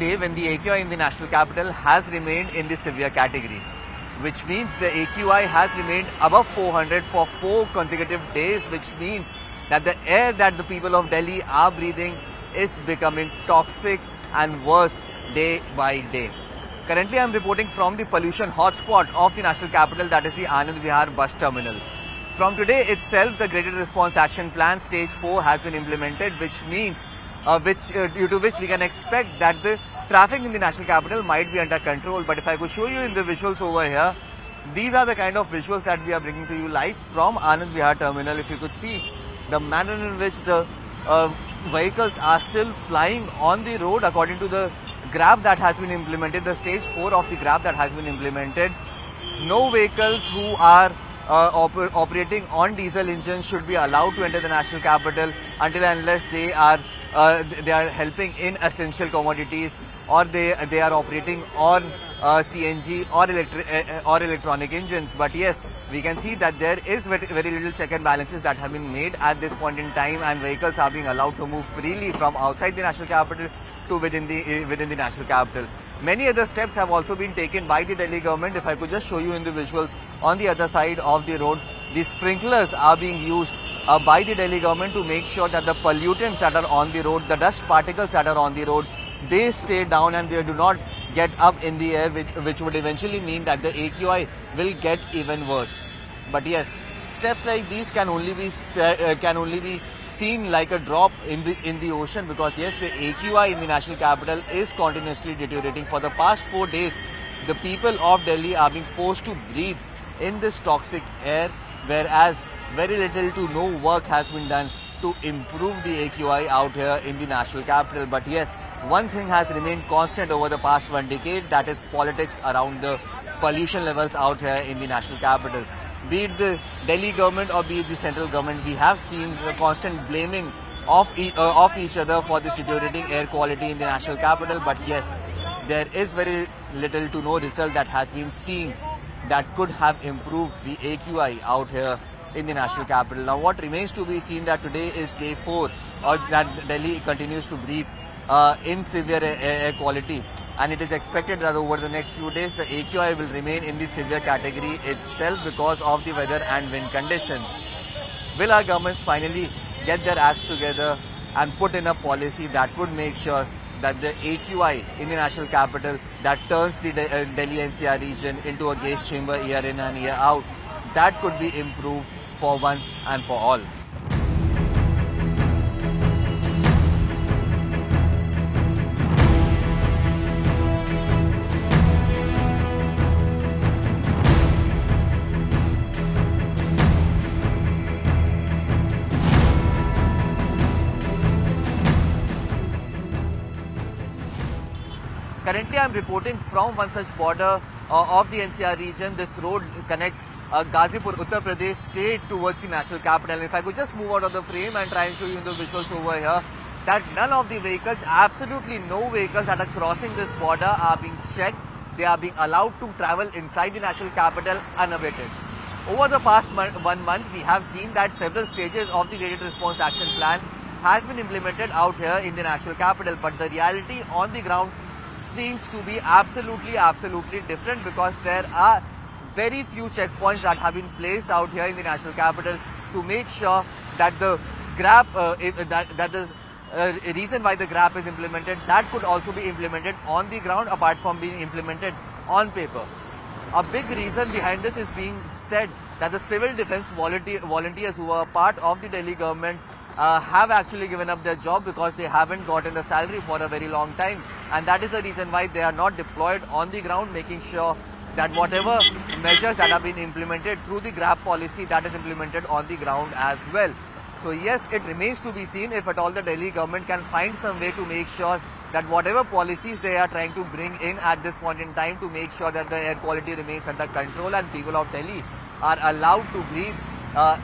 day when the AQI in the national capital has remained in the severe category, which means the AQI has remained above 400 for 4 consecutive days, which means that the air that the people of Delhi are breathing is becoming toxic and worse day by day. Currently, I am reporting from the pollution hotspot of the national capital, that is the Anand Vihar bus terminal. From today itself, the Graded Response Action Plan Stage 4 has been implemented, which means due to which we can expect that the traffic in the national capital might be under control. But if I could show you in the visuals over here, these are the kind of visuals that we are bringing to you live from Anand Vihar terminal. If you could see the manner in which the vehicles are still plying on the road according to the grab that has been implemented, the stage 4 of the grab that has been implemented. No vehicles who are operating on diesel engines should be allowed to enter the national capital until and unless they are helping in essential commodities, or they are operating on CNG or electronic engines. But yes, we can see that there is very little check and balances that have been made at this point in time, and vehicles are being allowed to move freely from outside the national capital to within the national capital. Many other steps have also been taken by the Delhi government. If I could just show you in the visuals, on the other side of the road, the sprinklers are being used by the Delhi government to make sure that the pollutants that are on the road, the dust particles that are on the road, they stay down and they do not get up in the air, which would eventually mean that the AQI will get even worse. But yes, steps like these can only be seen like a drop in the ocean, because yes, the AQI in the national capital is continuously deteriorating. For the past 4 days, the people of Delhi are being forced to breathe in this toxic air, whereas very little to no work has been done to improve the AQI out here in the national capital. But yes, one thing has remained constant over the past 1 decade, that is politics around the pollution levels out here in the national capital. Be it the Delhi government or be it the central government, we have seen the constant blaming of each other for this deteriorating air quality in the national capital. But yes, there is very little to no result that has been seen that could have improved the AQI out here in the national capital. Now, what remains to be seen that today is day 4, or that Delhi continues to breathe in severe air quality, and it is expected that over the next few days the AQI will remain in the severe category itself because of the weather and wind conditions. Will our governments finally get their acts together and put in a policy that would make sure that the AQI in the national capital, that turns the Delhi NCR region into a gas chamber year in and year out, that could be improved for once and for all? Currently, I am reporting from one such border of the NCR region. This road connects Ghazipur, Uttar Pradesh state towards the national capital. If I could just move out of the frame and try and show you in the visuals over here, that none of the vehicles, absolutely no vehicles that are crossing this border are being checked. They are being allowed to travel inside the national capital unabated. Over the past 1 month, we have seen that several stages of the Graded Response Action Plan has been implemented out here in the national capital. But the reality on the ground seems to be absolutely different, because there are very few checkpoints that have been placed out here in the national capital to make sure that the grab, the reason why the grab is implemented, that could also be implemented on the ground apart from being implemented on paper. A big reason behind this is being said that the civil defense volunteers who are part of the Delhi government have actually given up their job because they haven't gotten the salary for a very long time, and that is the reason why they are not deployed on the ground, making sure that whatever measures that have been implemented through the grab policy, that is implemented on the ground as well. So yes, it remains to be seen if at all the Delhi government can find some way to make sure that whatever policies they are trying to bring in at this point in time to make sure that the air quality remains under control and people of Delhi are allowed to breathe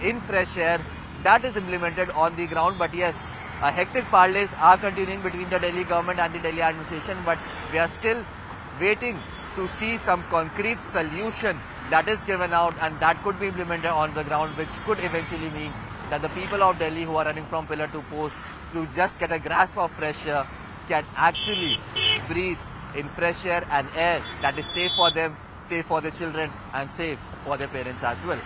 in fresh air, that is implemented on the ground. But yes, hectic parleys are continuing between the Delhi government and the Delhi administration, but we are still waiting to see some concrete solution that is given out and that could be implemented on the ground, which could eventually mean that the people of Delhi who are running from pillar to post to just get a grasp of fresh air can actually breathe in fresh air and air that is safe for them, safe for their children, and safe for their parents as well.